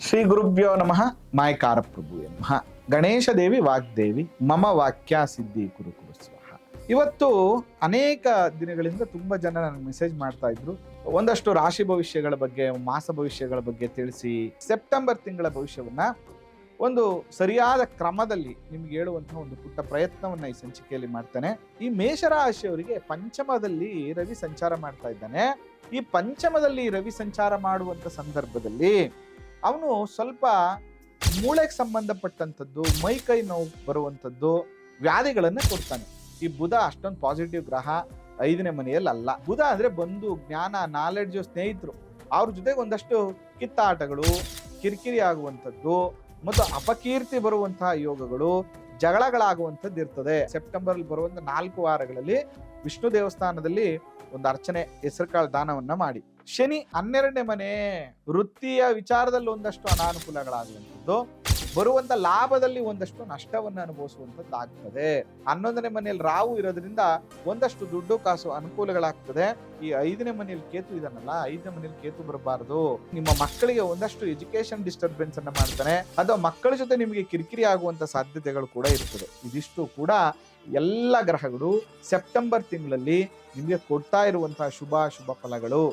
ಶ್ರೀ ಗುರುಭ್ಯೋ ನಮಃ. ಮಾಯಕಾರ ಪ್ರಭು ನಮಃ. ಗಣೇಶ ದೇವಿ ವಾಗ್ದೇವಿ ಮಮ ವಾಕ್ಯ ಸಿದ್ಧಿ ಕುರು ಕುರು ಸ್ವಹ. ಇವತ್ತು ಅನೇಕ ದಿನಗಳಿಂದ ತುಂಬಾ ಜನ ನನಗೆ ಮೆಸೇಜ್ ಮಾಡ್ತಾ ಇದ್ರು. ಒಂದಷ್ಟು ರಾಶಿ ಭವಿಷ್ಯಗಳ ಬಗ್ಗೆ, ಮಾಸ ಭವಿಷ್ಯಗಳ ಬಗ್ಗೆ ತಿಳಿಸಿ, ಸೆಪ್ಟೆಂಬರ್ ತಿಂಗಳ ಭವಿಷ್ಯವನ್ನ ಒಂದು ಸರಿಯಾದ ಕ್ರಮದಲ್ಲಿ ನಿಮ್ಗೆ ಹೇಳುವಂತಹ ಒಂದು ಪುಟ್ಟ ಪ್ರಯತ್ನವನ್ನ ಈ ಸಂಚಿಕೆಯಲ್ಲಿ ಮಾಡ್ತಾನೆ. ಈ ಮೇಷರಾಶಿಯವರಿಗೆ ಪಂಚಮದಲ್ಲಿ ರವಿ ಸಂಚಾರ ಮಾಡ್ತಾ ಇದ್ದಾನೆ. ಈ ಪಂಚಮದಲ್ಲಿ ರವಿ ಸಂಚಾರ ಮಾಡುವಂತ ಸಂದರ್ಭದಲ್ಲಿ ಅವನು ಸ್ವಲ್ಪ ಮೂಳೆಗೆ ಸಂಬಂಧಪಟ್ಟಂಥದ್ದು, ಮೈ ಕೈ ನೋವು ಬರುವಂಥದ್ದು, ವ್ಯಾಧಿಗಳನ್ನ ಕೊಡ್ತಾನೆ. ಈ ಬುಧ ಅಷ್ಟೊಂದು ಪಾಸಿಟಿವ್ ಗ್ರಹ 5ನೇ ಮನೆಯಲ್ಲಿ ಅಲ್ಲ. ಬುಧ ಅಂದ್ರೆ ಬಂಧು, ಜ್ಞಾನ, ನಾಲೆಡ್ಜ್, ಸ್ನೇಹಿತರು, ಅವ್ರ ಜೊತೆಗೆ ಒಂದಷ್ಟು ಕಿತ್ತಾಟಗಳು, ಕಿರಿಕಿರಿ ಆಗುವಂಥದ್ದು ಮತ್ತು ಅಪಕೀರ್ತಿ ಬರುವಂತಹ ಯೋಗಗಳು, ಜಗಳಗಳಾಗುವಂಥದ್ದು ಇರ್ತದೆ. ಸೆಪ್ಟೆಂಬರ್ ಅಲ್ಲಿ ಬರುವಂತ 4 ವಾರಗಳಲ್ಲಿ ವಿಷ್ಣು ದೇವಸ್ಥಾನದಲ್ಲಿ ಒಂದು ಅರ್ಚನೆ, ಹೆಸರುಕಾಳು ದಾನವನ್ನ ಮಾಡಿ. ಶನಿ 12ನೇ ಮನೆ, ವೃತ್ತಿಯ ವಿಚಾರದಲ್ಲಿ ಒಂದಷ್ಟು ಅನಾನುಕೂಲಗಳಾಗುವಂಥದ್ದು, ಬರುವಂತ ಲಾಭದಲ್ಲಿ ಒಂದಷ್ಟು ನಷ್ಟವನ್ನು ಅನುಭವಿಸುವಂಥದ್ದು ಆಗ್ತದೆ. 11ನೇ ಮನೆಯಲ್ಲಿ ರಾಹು ಇರೋದ್ರಿಂದ ಒಂದಷ್ಟು ದುಡ್ಡು ಕಾಸು ಅನುಕೂಲಗಳಾಗ್ತದೆ. ಈ 5ನೇ ಮನೆಯಲ್ಲಿ ಕೇತು ಇದನ್ನಲ್ಲ, 5ನೇ ಮನೆಯಲ್ಲಿ ಕೇತು ಬರಬಾರದು. ನಿಮ್ಮ ಮಕ್ಕಳಿಗೆ ಒಂದಷ್ಟು ಎಜುಕೇಶನ್ ಡಿಸ್ಟರ್ಬೆನ್ಸ್ ಅನ್ನ ಮಾಡ್ತಾನೆ, ಅಥವಾ ಮಕ್ಕಳ ಜೊತೆ ನಿಮಗೆ ಕಿರಿಕಿರಿ ಆಗುವಂತ ಸಾಧ್ಯತೆಗಳು ಕೂಡ ಇರ್ತದೆ. ಇದಿಷ್ಟು ಕೂಡ ಎಲ್ಲ ಗ್ರಹಗಳು ಸೆಪ್ಟೆಂಬರ್ ತಿಂಗಳಲ್ಲಿ ನಿಮಗೆ ಕೊಡ್ತಾ ಇರುವಂತಹ ಶುಭ ಫಲಗಳು.